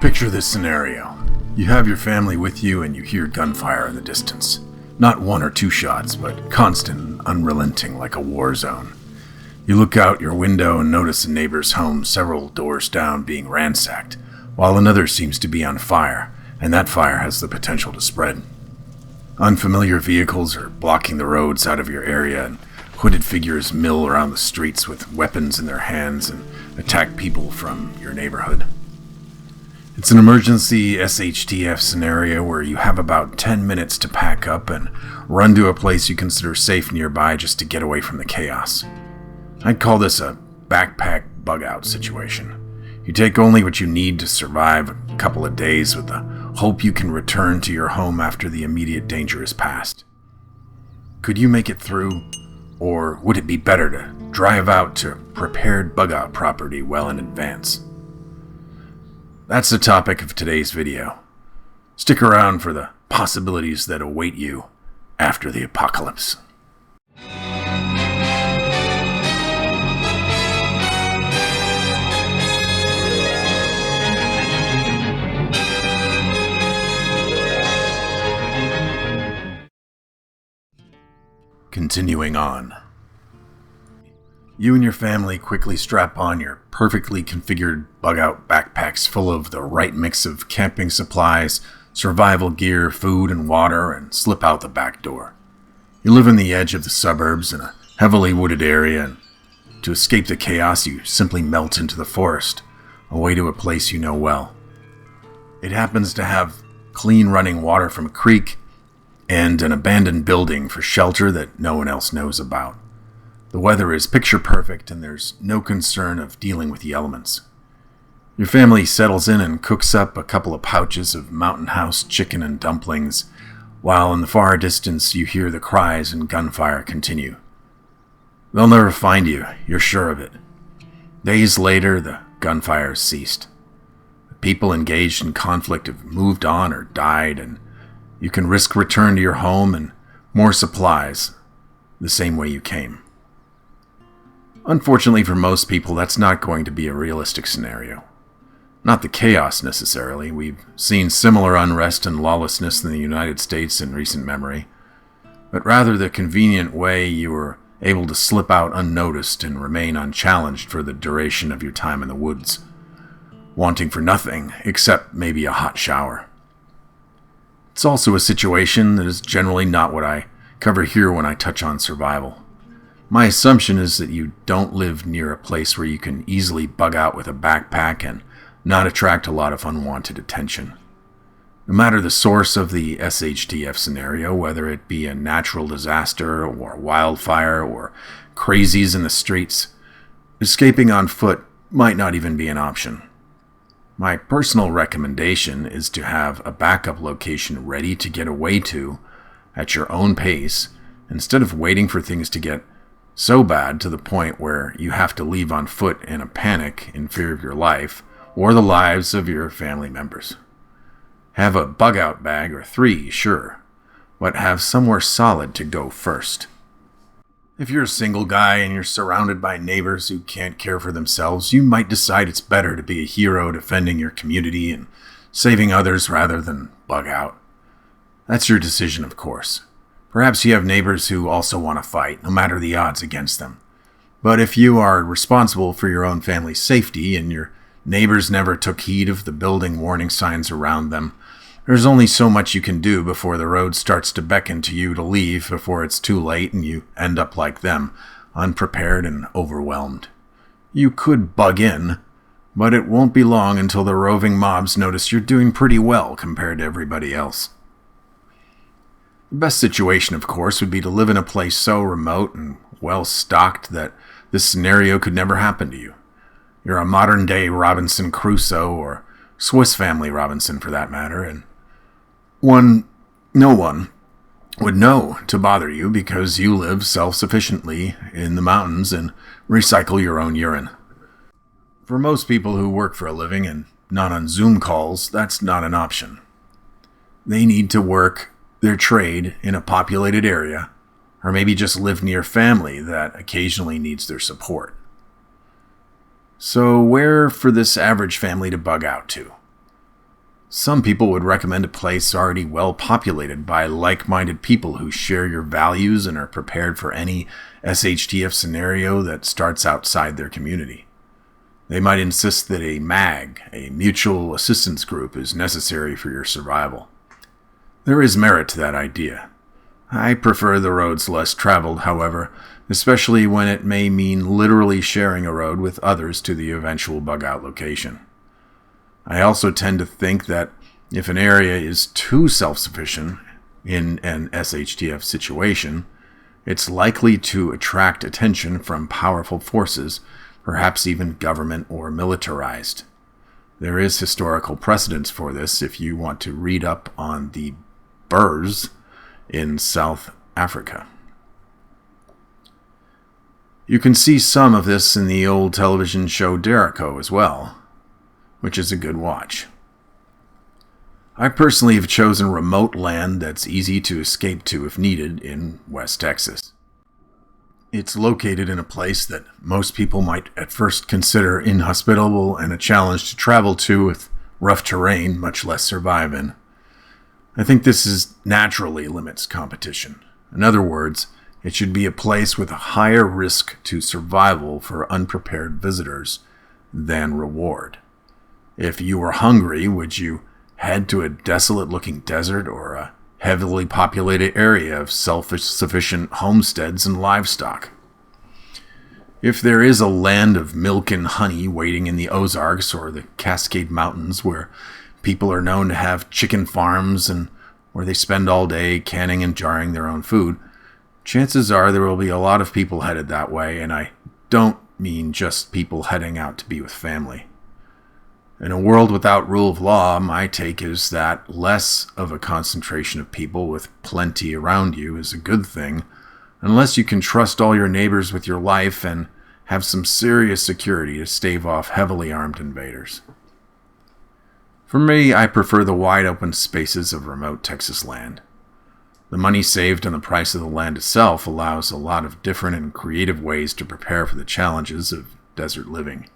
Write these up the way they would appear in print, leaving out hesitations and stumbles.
Picture this scenario. You have your family with you and you hear gunfire in the distance. Not one or two shots, but constant and unrelenting like a war zone. You look out your window and notice a neighbor's home several doors down being ransacked, while another seems to be on fire, and that fire has the potential to spread. Unfamiliar vehicles are blocking the roads out of your area, and hooded figures mill around the streets with weapons in their hands and attack people from your neighborhood. It's an emergency SHTF scenario where you have about 10 minutes to pack up and run to a place you consider safe nearby just to get away from the chaos. I'd call this a backpack bug-out situation. You take only what you need to survive a couple of days with the hope you can return to your home after the immediate danger is past. Could you make it through, or would it be better to drive out to prepared bug-out property well in advance? That's the topic of today's video. Stick around for the possibilities that await you after the apocalypse. Continuing on. You and your family quickly strap on your perfectly configured bug-out backpacks full of the right mix of camping supplies, survival gear, food, and water, and slip out the back door. You live on the edge of the suburbs in a heavily wooded area, and to escape the chaos, you simply melt into the forest, away to a place you know well. It happens to have clean running water from a creek and an abandoned building for shelter that no one else knows about. The weather is picture perfect and there's no concern of dealing with the elements. Your family settles in and cooks up a couple of pouches of Mountain House chicken and dumplings, while in the far distance you hear the cries and gunfire continue. They'll never find you, you're sure of it. Days later, the gunfire ceased. The people engaged in conflict have moved on or died, and you can risk return to your home and more supplies the same way you came. Unfortunately for most people, that's not going to be a realistic scenario. Not the chaos necessarily. We've seen similar unrest and lawlessness in the United States in recent memory, but rather the convenient way you were able to slip out unnoticed and remain unchallenged for the duration of your time in the woods, wanting for nothing except maybe a hot shower. It's also a situation that is generally not what I cover here when I touch on survival. My assumption is that you don't live near a place where you can easily bug out with a backpack and not attract a lot of unwanted attention. No matter the source of the SHTF scenario, whether it be a natural disaster or wildfire or crazies in the streets, escaping on foot might not even be an option. My personal recommendation is to have a backup location ready to get away to at your own pace instead of waiting for things to get so bad to the point where you have to leave on foot in a panic in fear of your life or the lives of your family members. Have a bug-out bag or 3, sure, but have somewhere solid to go first. If you're a single guy and you're surrounded by neighbors who can't care for themselves, you might decide it's better to be a hero defending your community and saving others rather than bug out. That's your decision, of course. Perhaps you have neighbors who also want to fight, no matter the odds against them. But if you are responsible for your own family's safety and your neighbors never took heed of the building warning signs around them, there's only so much you can do before the road starts to beckon to you to leave before it's too late and you end up like them, unprepared and overwhelmed. You could bug in, but it won't be long until the roving mobs notice you're doing pretty well compared to everybody else. The best situation, of course, would be to live in a place so remote and well-stocked that this scenario could never happen to you. You're a modern-day Robinson Crusoe, or Swiss Family Robinson for that matter, and no one would know to bother you because you live self-sufficiently in the mountains and recycle your own urine. For most people who work for a living and not on Zoom calls, that's not an option. They need to work their trade in a populated area, or maybe just live near family that occasionally needs their support. So where for this average family to bug out to? Some people would recommend a place already well populated by like-minded people who share your values and are prepared for any SHTF scenario that starts outside their community. They might insist that a MAG, a mutual assistance group, is necessary for your survival. There is merit to that idea. I prefer the roads less traveled, however, especially when it may mean literally sharing a road with others to the eventual bug-out location. I also tend to think that if an area is too self-sufficient in an SHTF situation, it's likely to attract attention from powerful forces, perhaps even government or militarized. There is historical precedence for this if you want to read up on the Boers in South Africa. You can see some of this in the old television show Jericho as well, which is a good watch. I personally have chosen remote land that's easy to escape to if needed in West Texas. It's located in a place that most people might at first consider inhospitable and a challenge to travel to with rough terrain, much less survive in. I think this naturally limits competition. In other words, it should be a place with a higher risk to survival for unprepared visitors than reward. If you were hungry, would you head to a desolate-looking desert or a heavily populated area of self-sufficient homesteads and livestock? If there is a land of milk and honey waiting in the Ozarks or the Cascade Mountains where people are known to have chicken farms and where they spend all day canning and jarring their own food, chances are there will be a lot of people headed that way, and I don't mean just people heading out to be with family. In a world without rule of law, my take is that less of a concentration of people with plenty around you is a good thing, unless you can trust all your neighbors with your life and have some serious security to stave off heavily armed invaders. For me, I prefer the wide open spaces of remote Texas land. The money saved on the price of the land itself allows a lot of different and creative ways to prepare for the challenges of desert living.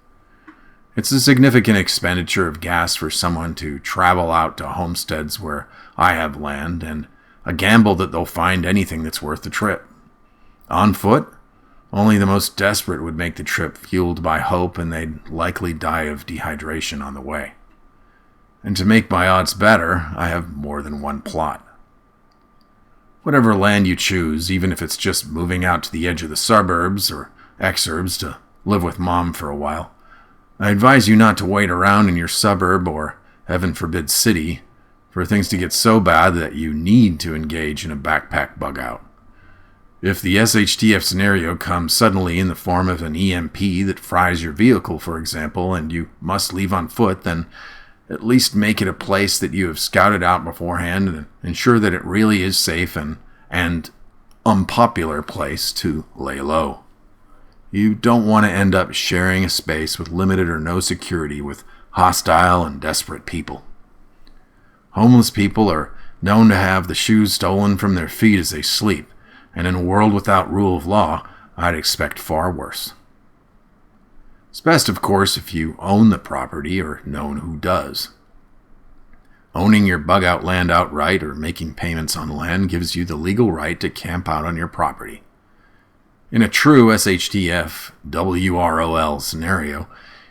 It's a significant expenditure of gas for someone to travel out to homesteads where I have land, and a gamble that they'll find anything that's worth the trip. On foot, only the most desperate would make the trip fueled by hope, and they'd likely die of dehydration on the way. And to make my odds better, I have more than one plot. Whatever land you choose, even if it's just moving out to the edge of the suburbs or exurbs to live with mom for a while, I advise you not to wait around in your suburb or, heaven forbid, city for things to get so bad that you need to engage in a backpack bug out. If the SHTF scenario comes suddenly in the form of an EMP that fries your vehicle, for example, and you must leave on foot, then at least make it a place that you have scouted out beforehand and ensure that it really is safe and unpopular place to lay low. You don't want to end up sharing a space with limited or no security with hostile and desperate people. Homeless people are known to have the shoes stolen from their feet as they sleep, and in a world without rule of law, I'd expect far worse. It's best, of course, if you own the property or know who does. Owning your bug-out land outright or making payments on land gives you the legal right to camp out on your property. In a true SHTF WROL scenario,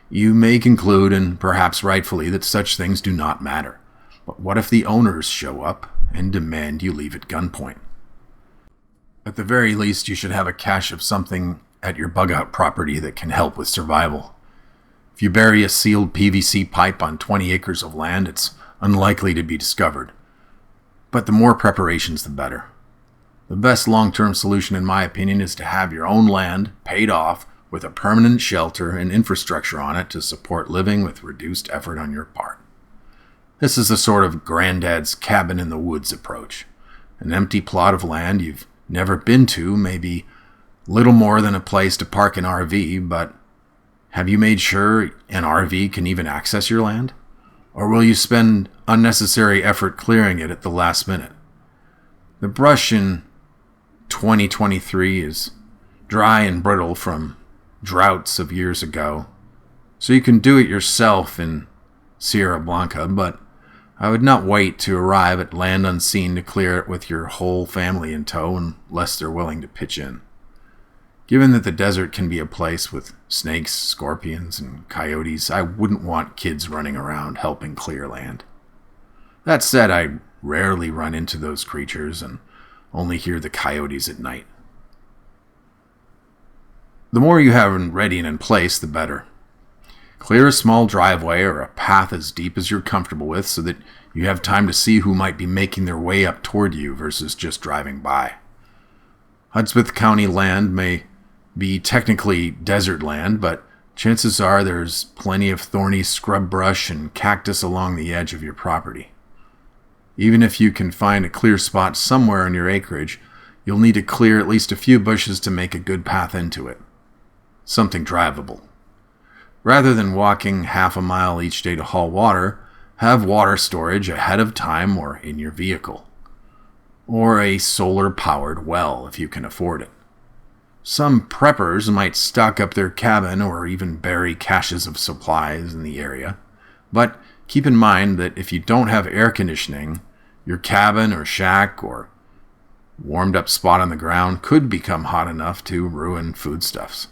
you may conclude, and perhaps rightfully, that such things do not matter. But what if the owners show up and demand you leave at gunpoint? At the very least, you should have a cache of something at your bug-out property that can help with survival. If you bury a sealed PVC pipe on 20 acres of land, it's unlikely to be discovered. But the more preparations, the better. The best long-term solution, in my opinion, is to have your own land paid off with a permanent shelter and infrastructure on it to support living with reduced effort on your part. This is the sort of granddad's cabin in the woods approach. An empty plot of land you've never been to may be little more than a place to park an RV, but have you made sure an RV can even access your land? Or will you spend unnecessary effort clearing it at the last minute? The brush in 2023 is dry and brittle from droughts of years ago, so you can do it yourself in Sierra Blanca, but I would not wait to arrive at land unseen to clear it with your whole family in tow unless they're willing to pitch in. Given that the desert can be a place with snakes, scorpions, and coyotes, I wouldn't want kids running around helping clear land. That said, I rarely run into those creatures and only hear the coyotes at night. The more you have ready and in place, the better. Clear a small driveway or a path as deep as you're comfortable with so that you have time to see who might be making their way up toward you versus just driving by. Hudspeth County land may be technically desert land, but chances are there's plenty of thorny scrub brush and cactus along the edge of your property. Even if you can find a clear spot somewhere on your acreage, you'll need to clear at least a few bushes to make a good path into it. Something drivable. Rather than walking half a mile each day to haul water, have water storage ahead of time or in your vehicle. Or a solar-powered well if you can afford it. Some preppers might stock up their cabin or even bury caches of supplies in the area, but keep in mind that if you don't have air conditioning, your cabin or shack or warmed-up spot on the ground could become hot enough to ruin foodstuffs.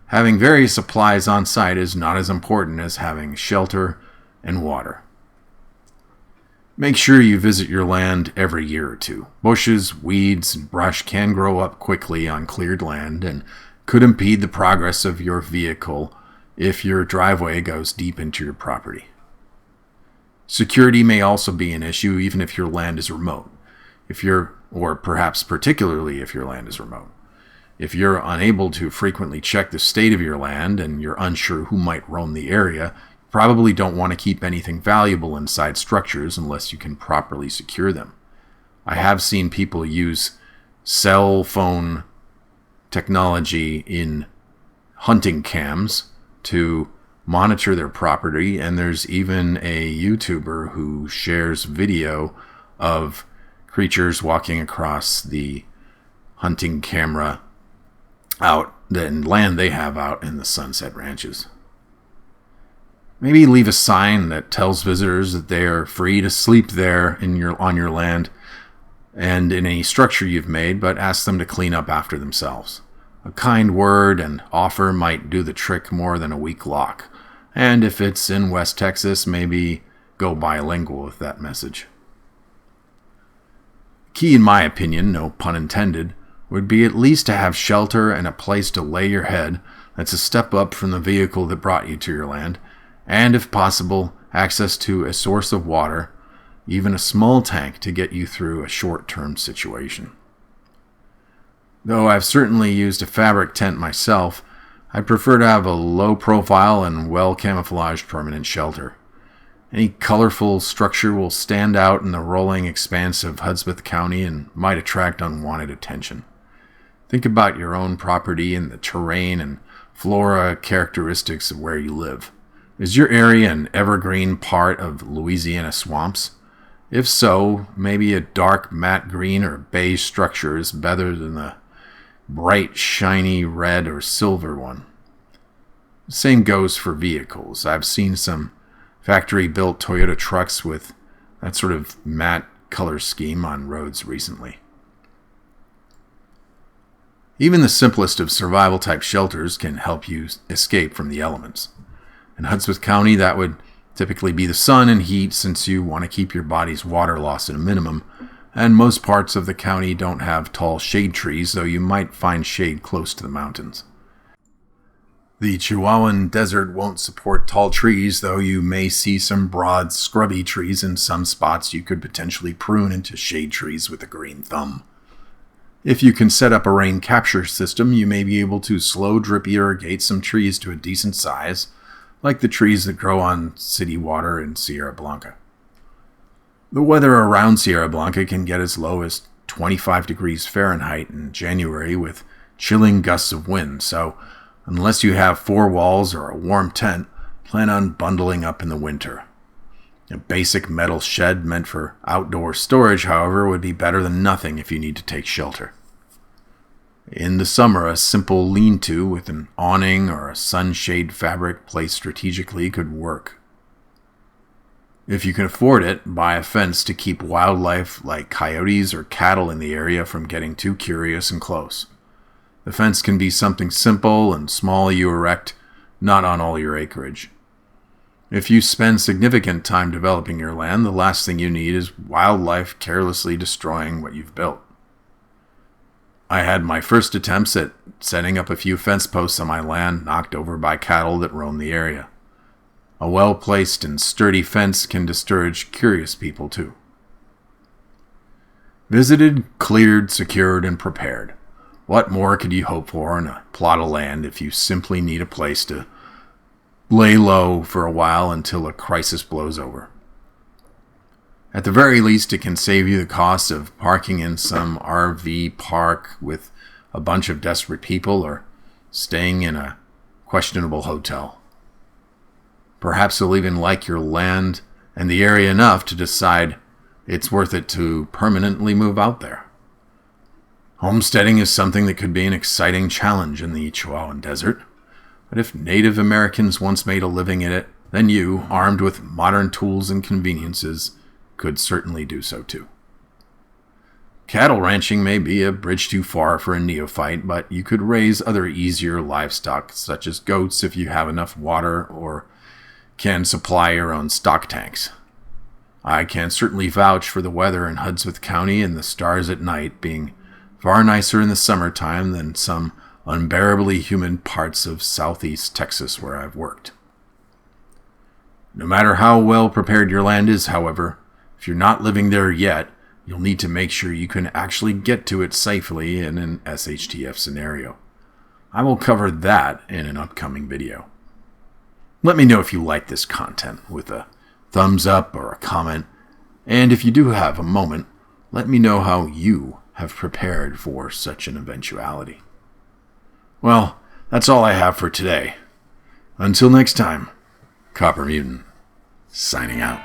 Having various supplies on site is not as important as having shelter and water. Make sure you visit your land every year or two. Bushes, weeds, and brush can grow up quickly on cleared land and could impede the progress of your vehicle if your driveway goes deep into your property. Security may also be an issue even if your land is remote, or perhaps particularly if your land is remote. If you're unable to frequently check the state of your land and you're unsure who might roam the area, you probably don't want to keep anything valuable inside structures unless you can properly secure them. I have seen people use cell phone technology in hunting cams to monitor their property, and there's even a YouTuber who shares video of creatures walking across the hunting camera out the land they have out in the Sunset Ranches. Maybe leave a sign that tells visitors that they are free to sleep there on your land and in any structure you've made, but ask them to clean up after themselves. A kind word and offer might do the trick more than a weak lock. And if it's in West Texas, maybe go bilingual with that message. Key, in my opinion, no pun intended, would be at least to have shelter and a place to lay your head that's a step up from the vehicle that brought you to your land, and if possible, access to a source of water, even a small tank to get you through a short-term situation. Though I've certainly used a fabric tent myself, I'd prefer to have a low-profile and well-camouflaged permanent shelter. Any colorful structure will stand out in the rolling expanse of Hudspeth County and might attract unwanted attention. Think about your own property and the terrain and flora characteristics of where you live. Is your area an evergreen part of Louisiana swamps? If so, maybe a dark matte green or beige structure is better than the bright, shiny red or silver one. The same goes for vehicles. I've seen some factory-built Toyota trucks with that sort of matte color scheme on roads recently. Even the simplest of survival-type shelters can help you escape from the elements. In Hudspeth County, that would typically be the sun and heat since you want to keep your body's water loss at a minimum, and most parts of the county don't have tall shade trees, though you might find shade close to the mountains. The Chihuahuan Desert won't support tall trees, though you may see some broad, scrubby trees in some spots you could potentially prune into shade trees with a green thumb. If you can set up a rain capture system, you may be able to slow drip irrigate some trees to a decent size, like the trees that grow on city water in Sierra Blanca. The weather around Sierra Blanca can get as low as 25 degrees Fahrenheit in January with chilling gusts of wind, so unless you have 4 walls or a warm tent, plan on bundling up in the winter. A basic metal shed meant for outdoor storage, however, would be better than nothing if you need to take shelter. In the summer, a simple lean-to with an awning or a sunshade fabric placed strategically could work. If you can afford it, buy a fence to keep wildlife like coyotes or cattle in the area from getting too curious and close. The fence can be something simple and small you erect, not on all your acreage. If you spend significant time developing your land, the last thing you need is wildlife carelessly destroying what you've built. I had my first attempts at setting up a few fence posts on my land knocked over by cattle that roam the area. A well-placed and sturdy fence can discourage curious people too. Visited, cleared, secured, and prepared. What more could you hope for in a plot of land if you simply need a place to lay low for a while until a crisis blows over? At the very least, it can save you the cost of parking in some RV park with a bunch of desperate people or staying in a questionable hotel. Perhaps you'll even like your land and the area enough to decide it's worth it to permanently move out there. Homesteading is something that could be an exciting challenge in the Chihuahuan Desert, but if Native Americans once made a living in it, then you, armed with modern tools and conveniences, could certainly do so too. Cattle ranching may be a bridge too far for a neophyte, but you could raise other easier livestock, such as goats if you have enough water or can supply your own stock tanks. I can certainly vouch for the weather in Hudsworth County and the stars at night being far nicer in the summertime than some unbearably humid parts of southeast Texas where I've worked. No matter how well prepared your land is, however, if you're not living there yet, you'll need to make sure you can actually get to it safely in an SHTF scenario. I will cover that in an upcoming video. Let me know if you like this content with a thumbs up or a comment, and if you do have a moment, let me know how you have prepared for such an eventuality. Well, that's all I have for today. Until next time, Copper Mutant, signing out.